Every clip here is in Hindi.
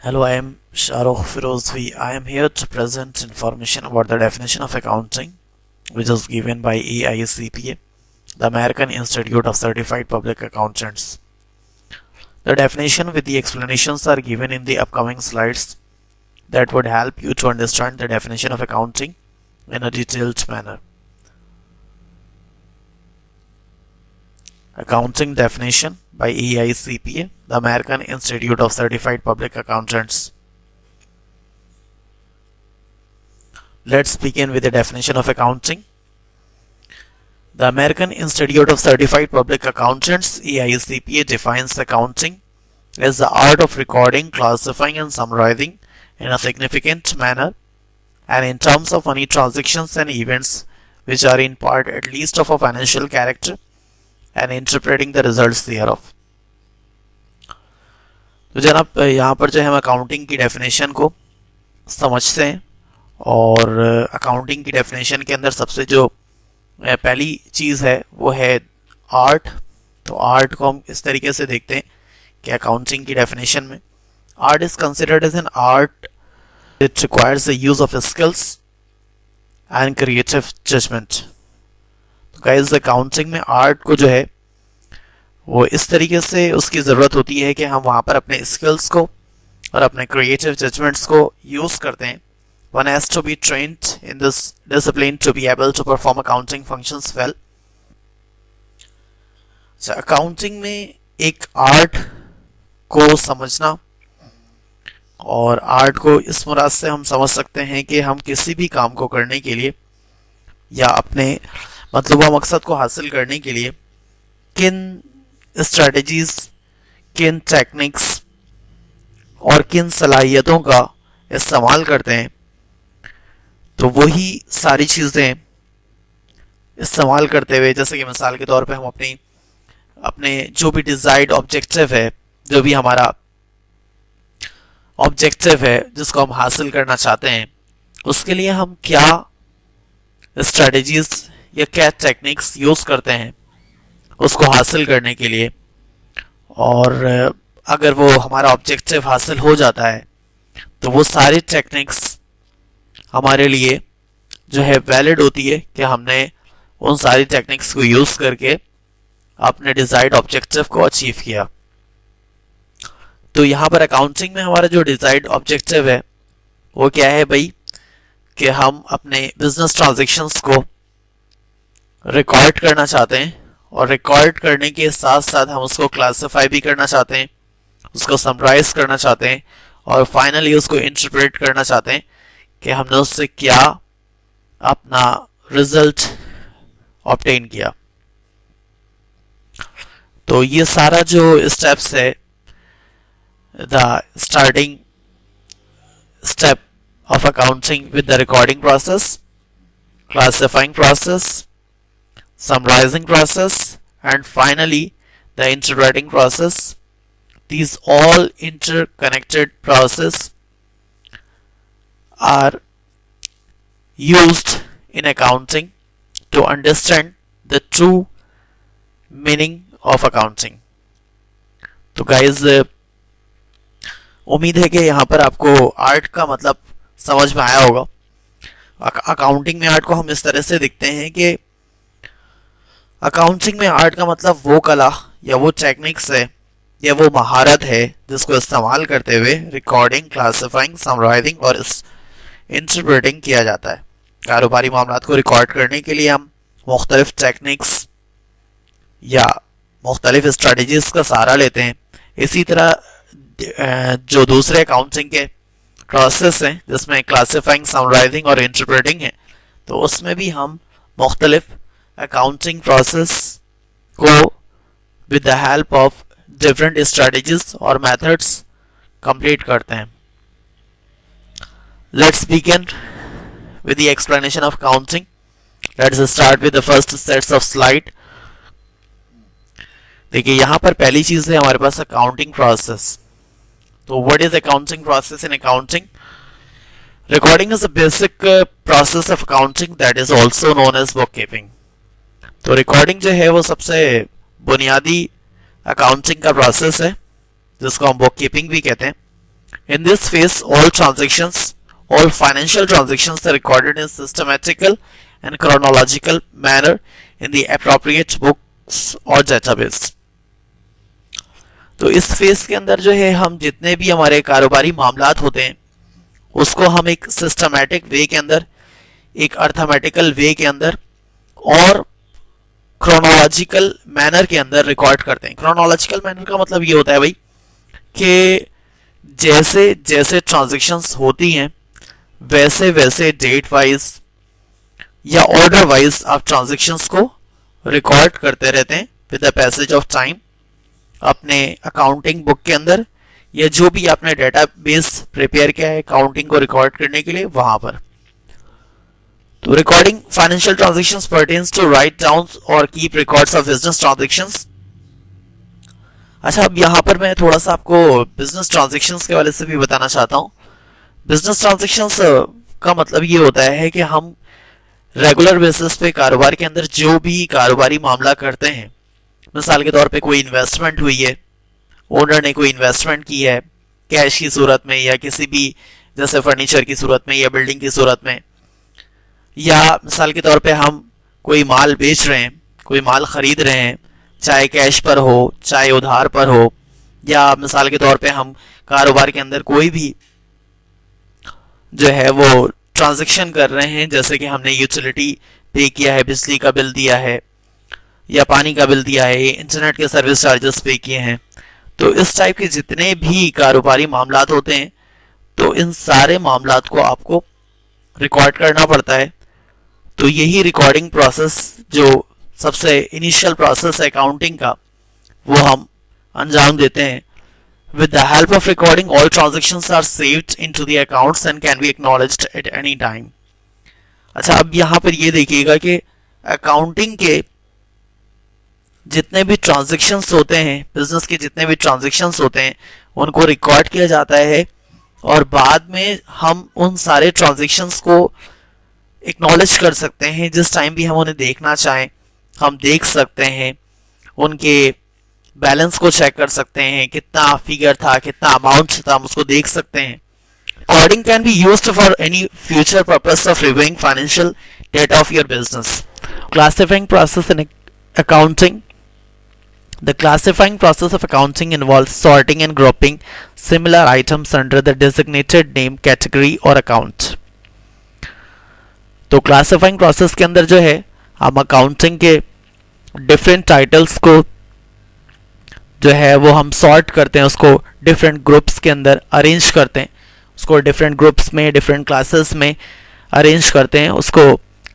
Hello, I am Shahrukh Firozvi. I am here to present information about the definition of accounting, which is given by AICPA, the American Institute of Certified Public Accountants. The definition with the explanations are given in the upcoming slides that would help you to understand the definition of accounting in a detailed manner. Accounting definition by AICPA, the American Institute of Certified Public Accountants. Let's begin with the definition of accounting. The American Institute of Certified Public Accountants, AICPA, defines accounting as the art of recording, classifying, and summarizing in a significant manner and in terms of money transactions and events which are in part at least of a financial character and interpreting the results thereof. तो जनाब यहाँ पर जो हम अकाउंटिंग की डेफिनेशन को समझते हैं और अकाउंटिंग की डेफिनेशन के अंदर सबसे जो पहली चीज़ है वो है आर्ट. तो आर्ट को हम इस तरीके से देखते हैं कि अकाउंटिंग की डेफिनेशन में art is considered as an art. It requires the use of skills and creative judgement. तो गाइस अकाउंटिंग में आर्ट को जो है वो इस तरीके से उसकी ज़रूरत होती है कि हम वहाँ पर अपने स्किल्स को और अपने क्रिएटिव जजमेंट्स को यूज़ करते हैं. One has to be trained in this discipline to be able to perform accounting functions well. So, accounting में एक आर्ट को समझना और आर्ट को इस मुराद से हम समझ सकते हैं कि हम किसी भी काम को करने के लिए या अपने मतलूबा मकसद को हासिल करने के लिए किन स्ट्रेटजीज, किन टेक्निक्स और किन सलाहियतों का इस्तेमाल करते हैं. तो वही सारी चीज़ें इस्तेमाल करते हुए, जैसे कि मिसाल के तौर पे हम अपने जो भी डिज़ायर्ड ऑब्जेक्टिव है, जो भी हमारा ऑब्जेक्टिव है जिसको हम हासिल करना चाहते हैं, उसके लिए हम क्या स्ट्रेटजीज या क्या टेक्निक्स यूज़ करते हैं उसको हासिल करने के लिए. और अगर वो हमारा ऑब्जेक्टिव हासिल हो जाता है तो वो सारी टेक्निक्स हमारे लिए जो है वैलिड होती है कि हमने उन सारी टेक्निक्स को यूज़ करके अपने डिज़ायर्ड ऑब्जेक्टिव को अचीव किया. तो यहाँ पर अकाउंटिंग में हमारा जो डिज़ायर्ड ऑब्जेक्टिव है वो क्या है भाई, कि हम अपने बिजनेस ट्रांजैक्शंस को रिकॉर्ड करना चाहते हैं और रिकॉर्ड करने के साथ साथ हम उसको क्लासिफाई भी करना चाहते हैं, उसको समराइज करना चाहते हैं और फाइनली उसको इंटरप्रेट करना चाहते हैं कि हमने उससे क्या अपना रिजल्ट ऑब्टेन किया. तो ये सारा जो स्टेप्स है, the starting step of accounting with the recording process, classifying process, summarizing process and finally the interpreting process, these all interconnected process are used in accounting to understand the true meaning of accounting. तो गाइज उम्मीद है कि यहाँ पर आपको आर्ट का मतलब समझ में आया होगा. अकाउंटिंग में आर्ट को हम इस तरह से देखते हैं कि अकाउंटिंग में आर्ट का मतलब वो कला या वो टेक्निक्स है या वो महारत है जिसको इस्तेमाल करते हुए रिकॉर्डिंग, क्लासिफाइंग, समराइजिंग और इंटरप्रेटिंग किया जाता है. कारोबारी मामलात को रिकॉर्ड करने के लिए हम मुख्तलिफ टेक्निक्स या मुख्तलिफ स्ट्रेटजीज का सहारा लेते हैं. इसी तरह जो दूसरे अकाउंटिंग के प्रोसेस हैं जिसमें क्लासिफाइंग, समराइजिंग और इंटरप्रेटिंग है, तो उसमें भी हम मुख्तलिफ अकाउंटिंग प्रोसेस को with the help of different strategies और मेथड्स कंप्लीट करते हैं. Let's begin with the explanation of accounting. Let's start with the first sets of slide. देखिए यहाँ पर पहली चीज है हमारे पास अकाउंटिंग प्रोसेस. तो what is accounting process in accounting? Recording is a basic process of accounting that is also known as bookkeeping. तो रिकॉर्डिंग जो है वो सबसे बुनियादी अकाउंटिंग का प्रोसेस है जिसको हम बुक कीपिंग भी कहते हैं. In this phase, all financial transactions are recorded in systematical and chronological manner in the appropriate books or database. तो इस फेज के अंदर जो है हम जितने भी हमारे कारोबारी मामलात होते हैं उसको हम एक सिस्टमैटिक वे के अंदर, एक अर्थमेटिकल वे के अंदर और क्रोनोलॉजिकल मैनर के अंदर रिकॉर्ड करते हैं. क्रोनोलॉजिकल मैनर का मतलब ये होता है भाई कि जैसे जैसे ट्रांजैक्शंस होती हैं वैसे वैसे डेट वाइज या ऑर्डर वाइज आप ट्रांजैक्शंस को रिकॉर्ड करते रहते हैं with the passage of time अपने अकाउंटिंग बुक के अंदर, या जो भी आपने डेटाबेस प्रिपेयर किया है अकाउंटिंग को रिकॉर्ड करने के लिए वहां पर. तो recording financial transactions pertains to write down और keep records of business transactions. अच्छा, अब यहाँ पर मैं थोड़ा सा आपको बिजनेस ट्रांजैक्शंस के वाले से भी बताना चाहता हूँ. बिजनेस ट्रांजैक्शंस का मतलब ये होता है कि हम रेगुलर बेसिस पे कारोबार के अंदर जो भी कारोबारी मामला करते हैं, मिसाल के तौर पे कोई इन्वेस्टमेंट हुई है, ओनर ने कोई इन्वेस्टमेंट की है कैश की सूरत में या किसी भी जैसे फर्नीचर की सूरत में या बिल्डिंग की सूरत में, या मिसाल के तौर पे हम कोई माल बेच रहे हैं, कोई माल खरीद रहे हैं, चाहे कैश पर हो चाहे उधार पर हो, या मिसाल के तौर पे हम कारोबार के अंदर कोई भी जो है वो ट्रांजैक्शन कर रहे हैं, जैसे कि हमने यूटिलिटी पे किया है, बिजली का बिल दिया है या पानी का बिल दिया है, इंटरनेट के सर्विस चार्जेस पे किए हैं. तो इस टाइप के जितने भी कारोबारी मामलात होते हैं तो इन सारे मामलात को आपको रिकॉर्ड करना पड़ता है. तो यही रिकॉर्डिंग प्रोसेस जो सबसे इनिशियल प्रोसेस है अकाउंटिंग का वो हम अंजाम देते हैं. With the help of recording, all transactions are saved into the accounts and can be acknowledged at any time. अच्छा, अब यहाँ पर ये देखिएगा कि अकाउंटिंग के जितने भी ट्रांजैक्शंस होते हैं, बिजनेस के जितने भी ट्रांजैक्शंस होते हैं उनको रिकॉर्ड किया जाता है और बाद में हम उन सारे ट्रांजैक्शंस को एक्नॉलेज कर सकते हैं. जिस टाइम भी हम उन्हें देखना चाहें हम देख सकते हैं, उनके बैलेंस को चेक कर सकते हैं, कितना फिगर था, कितना अमाउंट था, हम उसको देख सकते हैं. Recording can be used for any future purpose of reviewing financial data of your business. Classifying process in accounting. The classifying process of accounting involves sorting and grouping similar items under the designated name, category or account. तो classifying process के अंदर जो है हम accounting के different titles को जो है वो हम सॉर्ट करते हैं, उसको डिफरेंट ग्रुप्स के अंदर अरेंज करते हैं, उसको डिफरेंट ग्रुप्स में डिफरेंट क्लासेस में अरेंज करते हैं, उसको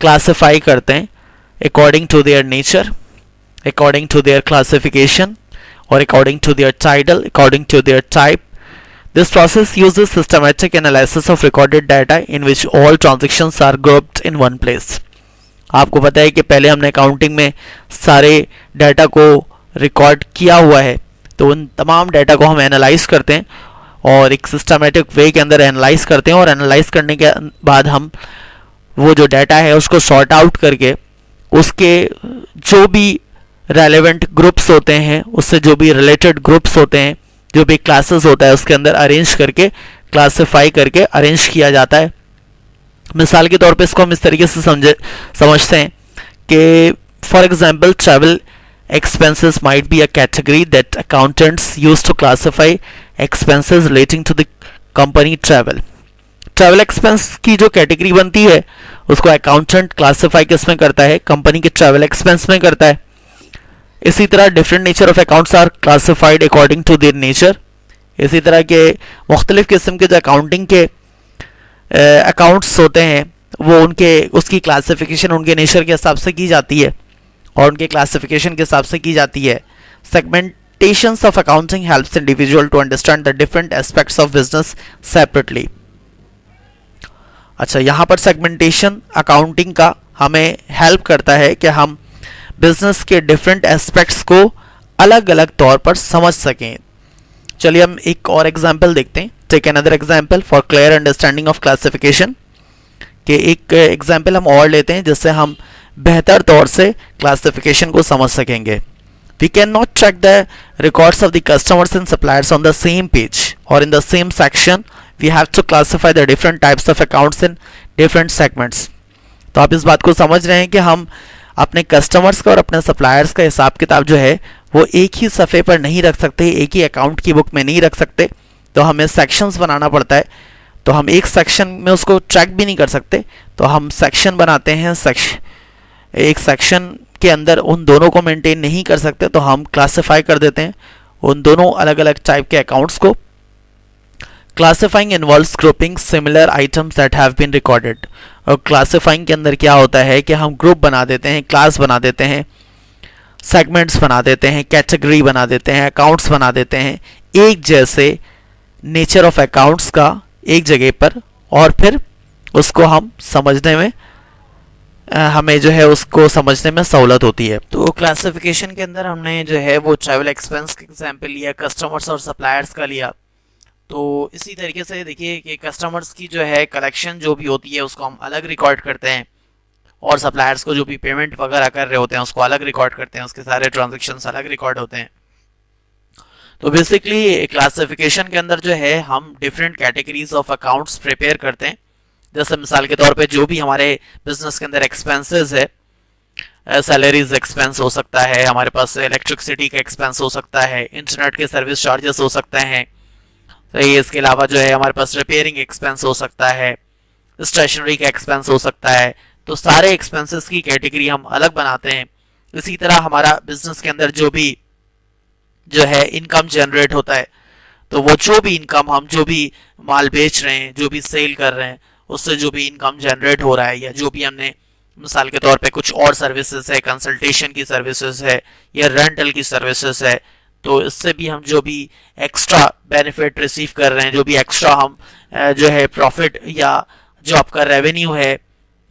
क्लासिफाई करते हैं according to their nature, according to their classification और according to their title, according to their type. This process uses systematic analysis of recorded data in which all transactions are grouped in one place. आपको पता है कि पहले हमने अकाउंटिंग में सारे डाटा को रिकॉर्ड किया हुआ है, तो उन तमाम डाटा को हम एनालाइज करते हैं और एक सिस्टमैटिक वे के अंदर एनालाइज करते हैं और एनालाइज करने के बाद हम वो जो डाटा है उसको सॉर्ट आउट करके उसके जो भी रेलेवेंट ग्रुप्स होते हैं, उससे जो भी रिलेटेड ग्रुप्स होते हैं, जो भी क्लासेस होता है उसके अंदर अरेंज करके क्लासिफाई करके अरेंज किया जाता है. मिसाल के तौर पे इसको हम इस तरीके से समझते हैं कि for example travel expenses might be a category that accountants use to classify expenses relating to the company travel. Travel expense की जो कैटेगरी बनती है उसको अकाउंटेंट क्लासिफाई किसमें करता है, कंपनी के ट्रैवल एक्सपेंस में करता है. इसी तरह different nature of accounts are classified according to their nature. इसी तरह के मुख्तलिफ किस्म के जो अकाउंटिंग के अकाउंट्स होते हैं वो उनके उसकी क्लासिफिकेशन उनके नेचर के हिसाब से की जाती है और उनके क्लासिफिकेशन के हिसाब से की जाती है. Segmentations of accounting helps individual to understand the different aspects of business separately. अच्छा, यहाँ पर सेगमेंटेशन अकाउंटिंग का हमें हेल्प करता है कि हम बिजनेस के डिफरेंट एस्पेक्ट्स को अलग अलग तौर पर समझ सकें. चलिए हम एक और एग्जाम्पल देखते हैं. Take another example for clear understanding of classification. के एक एग्जाम्पल हम और लेते हैं जिससे हम बेहतर तौर से क्लासिफिकेशन को समझ सकेंगे. We cannot track the records of the customers and suppliers on the same page और in the same section we have to classify the different types of accounts in different segments. तो आप इस बात को समझ रहे हैं कि हम अपने कस्टमर्स का और अपने सप्लायर्स का हिसाब किताब जो है वो एक ही सफ़े पर नहीं रख सकते, एक ही अकाउंट की बुक में नहीं रख सकते, तो हमें सेक्शंस बनाना पड़ता है। तो हम एक सेक्शन में उसको ट्रैक भी नहीं कर सकते, तो हम सेक्शन बनाते हैं। एक सेक्शन के अंदर उन दोनों को मेंटेन नहीं कर सकते, तो हम क्लासिफाई कर देते हैं उन दोनों अलग अलग टाइप के अकाउंट्स को। Classifying involves grouping similar items that have been recorded. और क्लासिफाइंग के अंदर क्या होता है कि हम ग्रुप बना देते हैं, क्लास बना देते हैं, सेगमेंट्स बना देते हैं, कैटेगरी बना देते हैं, अकाउंट्स बना देते हैं, एक जैसे नेचर ऑफ अकाउंट्स का एक जगह पर, और फिर उसको हम समझने में हमें जो है उसको समझने में सहूलत होती है। तो क्लासिफिकेशन के अंदर हमने जो है वो ट्रैवल एक्सपेंस का एग्जाम्पल लिया, कस्टमर्स और सप्लायर्स का लिया। तो इसी तरीके से देखिए कि कस्टमर्स की जो है कलेक्शन जो भी होती है उसको हम अलग रिकॉर्ड करते हैं, और सप्लायर्स को जो भी पेमेंट वगैरह कर रहे होते हैं उसको अलग रिकॉर्ड करते हैं, उसके सारे ट्रांजेक्शन्स अलग रिकॉर्ड होते हैं। तो बेसिकली क्लासिफिकेशन के अंदर जो है हम different categories of accounts prepare करते हैं। जैसे मिसाल के तौर पे जो भी हमारे बिजनेस के अंदर एक्सपेंसेस है, सैलरीज एक्सपेंस हो सकता है, हमारे पास इलेक्ट्रिसिटी का एक्सपेंस हो सकता है, इंटरनेट के सर्विस चार्जेस हो सकते हैं, तो ये इसके अलावा जो है हमारे पास रिपेयरिंग एक्सपेंस हो सकता है, स्टेशनरी का एक्सपेंस हो सकता है। तो सारे एक्सपेंसेस की कैटेगरी हम अलग बनाते हैं। इसी तरह हमारा बिजनेस के अंदर जो भी जो है इनकम जनरेट होता है, तो वो जो भी इनकम हम जो भी माल बेच रहे हैं, जो भी सेल कर रहे हैं, उससे जो भी इनकम जनरेट हो रहा है, या जो भी हमने मिसाल के तौर पे कुछ और सर्विसेज है, कंसल्टेशन की सर्विसेज है या रेंटल की सर्विसेज है, तो इससे भी हम जो भी एक्स्ट्रा बेनिफिट रिसीव कर रहे हैं, जो भी एक्स्ट्रा हम जो है प्रॉफिट या जो आपका रेवेन्यू है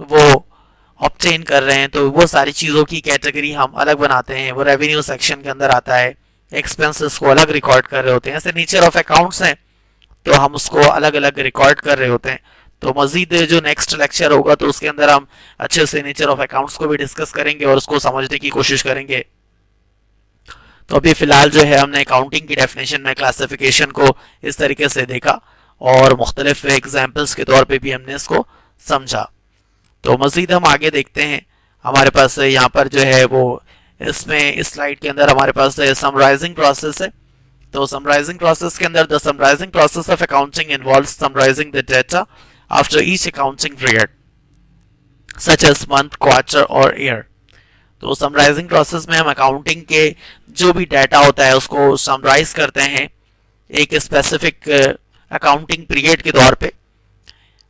वो ऑब्टेन कर रहे हैं, तो वो सारी चीज़ों की कैटेगरी हम अलग बनाते हैं। वो रेवेन्यू सेक्शन के अंदर आता है, एक्सपेंसेस को अलग रिकॉर्ड कर रहे होते हैं। ऐसे नेचर ऑफ अकाउंट्स हैं तो हम उसको अलग अलग रिकॉर्ड कर रहे होते हैं। तो मजीद जो नेक्स्ट लेक्चर होगा तो उसके अंदर हम अच्छे से नेचर ऑफ अकाउंट्स को भी डिस्कस करेंगे और उसको समझने की कोशिश करेंगे। तो अभी फिलहाल जो है हमने अकाउंटिंग की डेफिनेशन में क्लासिफिकेशन को इस तरीके से देखा और मुख्तलिफ एग्जाम्पल्स के तौर पे भी हमने इसको समझा। तो मजीद हम आगे देखते हैं। हमारे पास यहाँ पर जो है वो इसमें इस स्लाइड के अंदर हमारे पास समराइजिंग प्रोसेस है। तो समराइजिंग प्रोसेस के अंदर the summarising process of accounting involves summarising the data after each accounting period such as month, quarter और ईयर। तो समराइजिंग प्रोसेस में हम अकाउंटिंग के जो भी डाटा होता है उसको समराइज करते हैं एक स्पेसिफिक अकाउंटिंग पीरियड के तौर पे,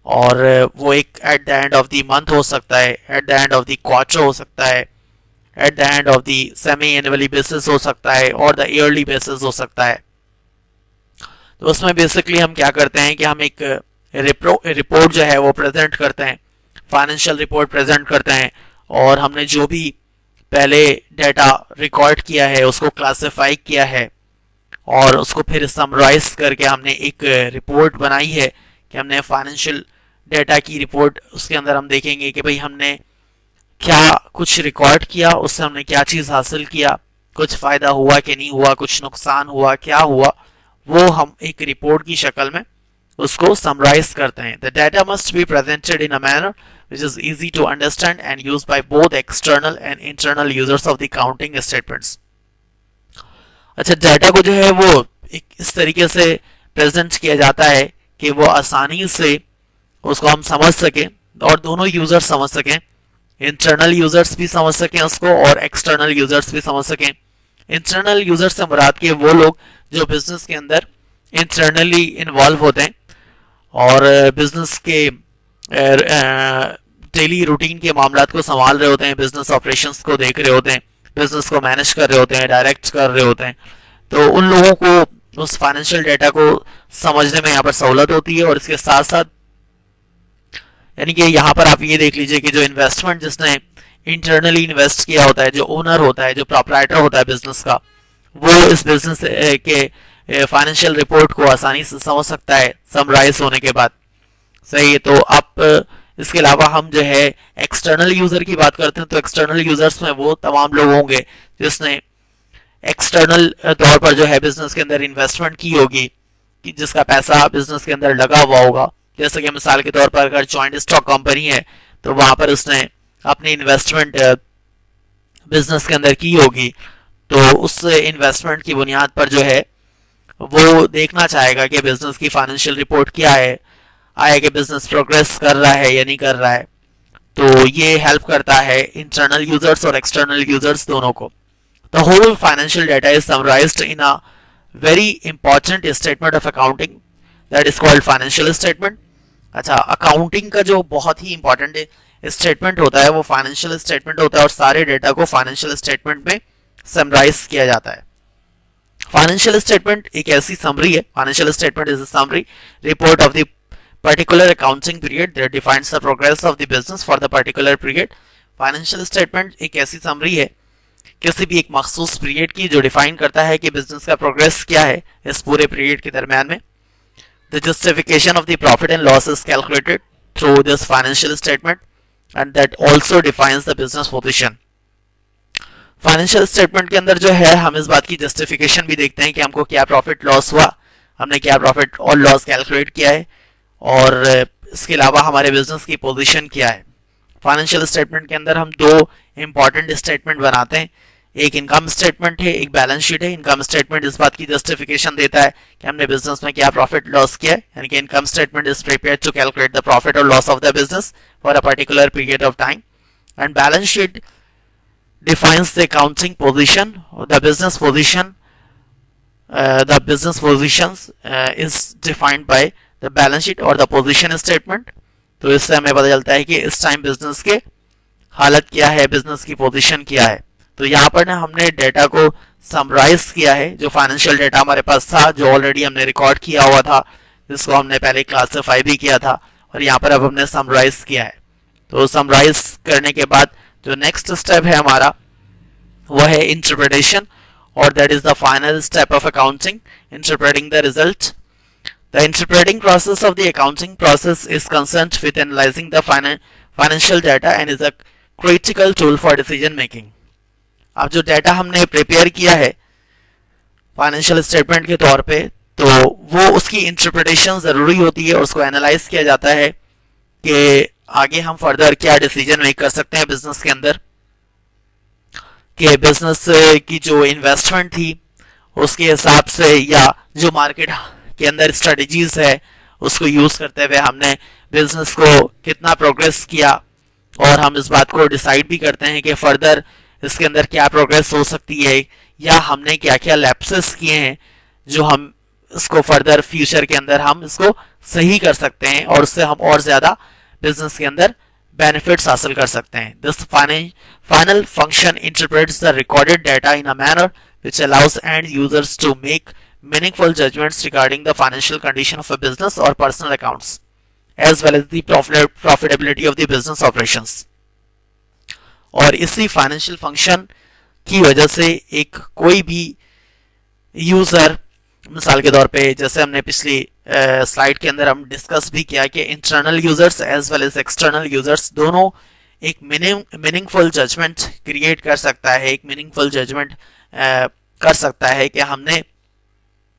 और वो एक at the end of the month हो सकता है, at the end of the quarter हो सकता है, at the end of the semi annually basis हो सकता है, और द ईयरली बेसिस हो सकता है। तो उसमें बेसिकली हम क्या करते हैं कि हम एक रिपोर्ट जो है वो प्रेजेंट करते हैं, फाइनेंशियल रिपोर्ट प्रेजेंट करते हैं, और हमने जो भी पहले डाटा रिकॉर्ड किया है उसको क्लासिफाई किया है और उसको फिर समराइज करके हमने एक रिपोर्ट बनाई है कि हमने फाइनेंशियल डाटा की रिपोर्ट, उसके अंदर हम देखेंगे कि भाई हमने क्या कुछ रिकॉर्ड किया, उससे हमने क्या चीज़ हासिल किया, कुछ फ़ायदा हुआ कि नहीं हुआ, कुछ नुकसान हुआ, क्या हुआ, वो हम एक रिपोर्ट की शक्ल में उसको समराइज करते हैं। The data must be presented in a manner which is easy to understand and used by both external and internal users of the accounting statements। अच्छा, डाटा को जो है वो एक इस तरीके से प्रेजेंट किया जाता है कि वो आसानी से उसको हम समझ सकें और दोनों यूजर्स समझ सकें, इंटरनल यूजर्स भी समझ सकें उसको और एक्सटर्नल यूजर्स भी समझ सकें। इंटरनल यूजर्स से मुराद के वो लोग जो बिजनेस के अंदर इंटरनली इन्वॉल्व होते हैं और बिजनेस के डेली रूटीन के मामलात को संभाल रहे होते हैं, बिजनेस ऑपरेशंस को देख रहे होते हैं, बिजनेस को मैनेज कर रहे होते हैं, डायरेक्ट कर रहे होते हैं। तो उन लोगों को उस फाइनेंशियल डेटा को समझने में यहाँ पर सहूलत होती है। और इसके साथ साथ यानी कि यहाँ पर आप ये देख लीजिए कि जो इन्वेस्टमेंट जिसने इंटरनली इन्वेस्ट किया होता है, जो ओनर होता है, जो प्रोप्राइटर होता है बिजनेस का, वो इस बिजनेस के फाइनेंशियल रिपोर्ट को आसानी से समझ सकता है समराइज होने के बाद। सही है। तो आप इसके अलावा हम जो है एक्सटर्नल यूजर की बात करते हैं, तो एक्सटर्नल यूजर्स में वो तमाम लोग होंगे जिसने एक्सटर्नल तौर पर जो है बिजनेस के अंदर इन्वेस्टमेंट की होगी, कि जिसका पैसा बिजनेस के अंदर लगा हुआ होगा। जैसे कि मिसाल के तौर पर अगर जॉइंट स्टॉक कंपनी है तो वहां पर उसने अपनी इन्वेस्टमेंट बिजनेस के अंदर की होगी, तो उस इन्वेस्टमेंट की बुनियाद पर जो है वो देखना चाहेगा कि बिजनेस की फाइनेंशियल रिपोर्ट क्या है, आया कि बिजनेस प्रोग्रेस कर रहा है या नहीं कर रहा है। तो ये हेल्प करता है इंटरनल यूजर्स और एक्सटर्नल यूजर्स दोनों को। The whole financial data is summarised in a very important statement of accounting that is called financial statement. अच्छा, अकाउंटिंग का जो बहुत ही इंपॉर्टेंट स्टेटमेंट होता है वो फाइनेंशियल स्टेटमेंट होता है, और सारे डेटा को फाइनेंशियल स्टेटमेंट में समराइज किया जाता है। फाइनेंशियल स्टेटमेंट एक ऐसी समरी है, financial statement is a summary report of the particular accounting period that defines the progress of the business for the particular period। Financial statement एक ऐसी समरी है किसी भी एक मखसूस पीरियड की जो डिफाइन करता है कि बिजनेस का प्रोग्रेस क्या है इस पूरे पीरियड के दरमियान में। The justification of the profit and loss is calculated through this financial statement and that also defines the business position. Financial statement के अंदर जो है हम इस बात की जस्टिफिकेशन भी देखते हैं कि हमको क्या प्रॉफिट लॉस हुआ, हमने क्या प्रॉफिट और लॉस कैलकुलेट किया है, और इसके अलावा हमारे बिजनेस की पोजीशन क्या है। फाइनेंशियल स्टेटमेंट के अंदर हम दो इंपॉर्टेंट स्टेटमेंट बनाते हैं, एक इनकम स्टेटमेंट है, एक बैलेंस शीट है। इनकम स्टेटमेंट इस बात की जस्टिफिकेशन देता है कि हमने बिजनेस में क्या प्रॉफिट लॉस किया है, यानी कि income statement is prepared to calculate the profit और loss of the business for a particular period of time. And balance sheet defines the accounting position or the business position. The business positions is defined by the balance sheet or the position statement। तो इससे हमें पता चलता है कि इस टाइम बिजनेस के हालत क्या है, बिजनेस की पोजीशन क्या है। तो यहाँ पर ना हमने डेटा को समराइज किया है, जो फाइनेंशियल डेटा हमारे पास था, जो ऑलरेडी हमने रिकॉर्ड किया हुआ था, जिसको हमने पहले क्लासिफाई भी किया था, और यहाँ पर अब हमने समराइज किया है। तो समराइज करने के बाद जो नेक्स्ट स्टेप है हमारा वो है इंटरप्रिटेशन, और that is the final step of accounting, interpreting the result. The interpreting process of the accounting process is concerned with analysing the financial data and is a critical tool for decision making. अब जो डाटा हमने प्रिपेयर किया है फाइनेंशियल स्टेटमेंट के तौर पे, तो वो उसकी इंटरप्रिटेशन जरूरी होती है और उसको एनालाइज किया जाता है कि आगे हम फर्दर क्या डिसीजन मेक कर सकते हैं बिजनेस के अंदर, कि बिजनेस की जो इन्वेस्टमेंट थी उसके हिसाब से या जो मार्केट के अंदर स्ट्रेटजीज है उसको यूज करते हुए हमने बिजनेस को कितना प्रोग्रेस किया, और हम इस बात को डिसाइड भी करते हैं कि फर्दर इसके अंदर क्या प्रोग्रेस हो सकती है, या हमने क्या क्या लैप्सेस किए हैं जो हम इसको फर्दर फ्यूचर के अंदर हम इसको सही कर सकते हैं और उससे हम और ज्यादा बिजनेस के अंदर बेनिफिट्स हासिल कर सकते हैं। This final function interprets the recorded data in a manner which allows end users to make meaningful judgements regarding the financial condition of a business और personal accounts as well as the profitability of the business operations. और इसी फाइनेंशियल फंक्शन की वजह से एक कोई भी यूजर, मिसाल के तौर पे जैसे हमने पिछली स्लाइड के अंदर हम डिस्कस भी किया कि internal users as well as external users दोनों एक मीनिंगफुल जजमेंट क्रिएट कर सकता है, एक मीनिंगफुल जजमेंट कर सकता है कि हमने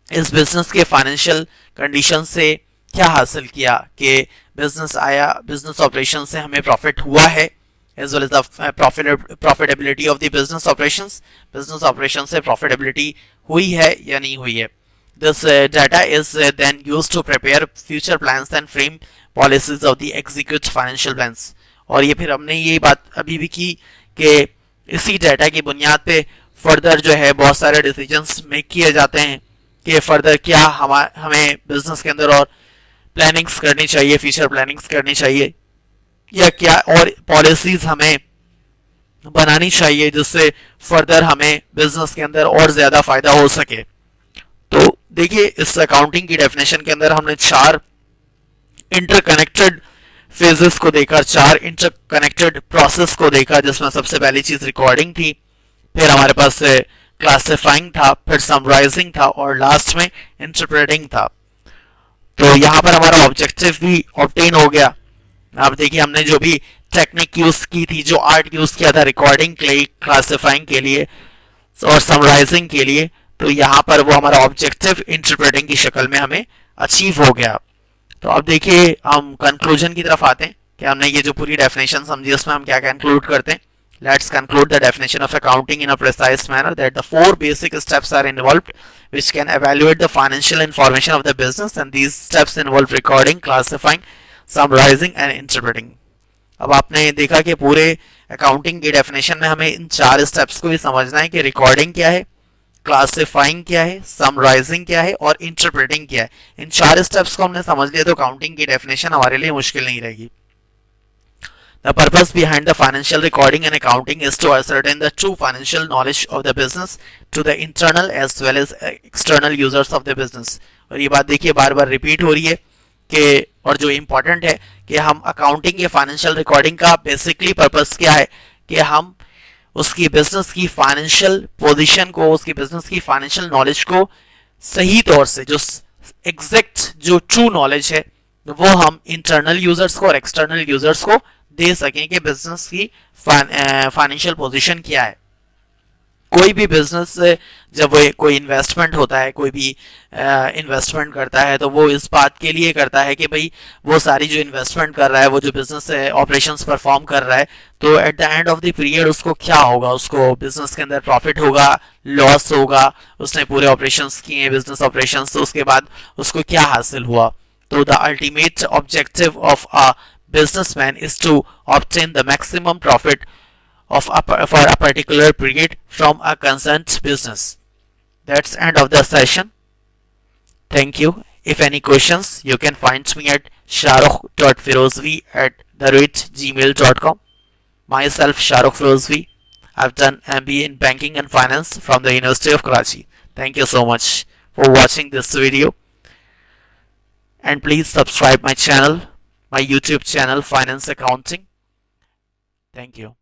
इस बिजनेस के फाइनेंशियल कंडीशन से क्या हासिल किया, कि बिजनेस आया, बिजनेस ऑपरेशन से हमें प्रॉफिट हुआ है, as well as the profitability of the business operations, business operation से प्रॉफिटेबिलिटी हुई है या नहीं हुई है। This data is then used to prepare future plans and frame policies of the execute financial plans। और ये फिर हमने ये बात अभी भी की कि इसी डाटा की बुनियाद पे फर्दर जो है बहुत सारे डिसीजंस मेक किए जाते हैं कि फर्दर क्या हमें बिजनेस के अंदर और प्लानिंग्स करनी चाहिए, फ्यूचर प्लानिंग्स करनी चाहिए, या क्या और पॉलिसीज हमें बनानी चाहिए जिससे फर्दर हमें बिजनेस के अंदर और ज्यादा फायदा हो सके। तो देखिए इस अकाउंटिंग की डेफिनेशन के अंदर हमने 4 इंटरकनेक्टेड फेजेस को देखा, 4 इंटरकनेक्टेड प्रोसेस को देखा, जिसमें सबसे पहली चीज रिकॉर्डिंग थी, फिर हमारे पास क्लासिफाइंग था, फिर समराइजिंग था, और लास्ट में इंटरप्रेटिंग था। तो यहाँ पर हमारा ऑब्जेक्टिव भी ऑब्टेन हो गया। आप देखिए हमने जो भी टेक्निक यूज की थी, जो आर्ट यूज किया था रिकॉर्डिंग के लिए, क्लासिफाइंग के लिए और समराइजिंग के लिए, तो यहाँ पर वो हमारा ऑब्जेक्टिव इंटरप्रेटिंग की शक्ल में हमें अचीव हो गया। तो अब देखिए हम कंक्लूजन की तरफ आते हैं कि हमने ये जो पूरी डेफिनेशन समझी उसमें हम क्या कंक्लूड करते हैं। Let's conclude the definition of accounting in a precise manner that the four basic steps are involved which can evaluate the financial information of the business, and these steps involve recording, classifying, summarizing and interpreting. अब आपने देखा कि पूरे अकाउंटिंग की डेफिनेशन में हमें इन 4 स्टेप्स को ही समझना है कि रिकॉर्डिंग क्या है, क्लासिफाइंग क्या है, समराइजिंग क्या है और इंटरप्रेटिंग क्या है। इन 4 स्टेप्स को हमने समझ लिया तो अकाउंटिंग की डेफिनेशन हमारे लिए मुश्किल नहीं रहेगी। The purpose behind the financial recording and accounting is to ascertain the true financial knowledge of the business to the internal as well as external users of the business. और ये बात देखिए बार बार रिपीट हो रही है कि, और जो इम्पोर्टेंट है कि हम अकाउंटिंग या फाइनेंशियल रिकॉर्डिंग का बेसिकली पर्पस क्या है कि हम उसकी बिजनेस की फाइनेंशियल पोजीशन को, उसकी बिजनेस की फाइनेंशियल नॉलेज को सही तौर से, जो एग्जैक्ट जो ट्रू नॉलेज है वो हम इंटरनल यूजर्स को और एक्सटर्नल यूजर्स को दे सकें कि बिजनेस की फाइनेंशियल पोजीशन क्या है। कोई भी बिजनेस जब कोई इन्वेस्टमेंट होता है, कोई भी इन्वेस्टमेंट करता है तो वो इस बात के लिए करता है कि भाई वो सारी जो इन्वेस्टमेंट कर रहा है, वो जो बिजनेस ऑपरेशंस परफॉर्म कर रहा है, तो at the end of the period उसको क्या होगा, उसको बिजनेस के अंदर प्रॉफिट होगा, लॉस होगा, उसने पूरे ऑपरेशंस किए बिजनेस ऑपरेशंस, तो उसके बाद उसको क्या हासिल हुआ। तो the ultimate objective of a businessman is to obtain the maximum profit for a particular period from a concerned business. That's end of the session. Thank you. If any questions, you can find me at shahrukh.firozvi@gmail.com. Myself Shahrukh Firozvi. I've done MBA in Banking and Finance from the University of Karachi. Thank you so much for watching this video, and please subscribe my channel, my YouTube channel Finance Accounting. Thank you.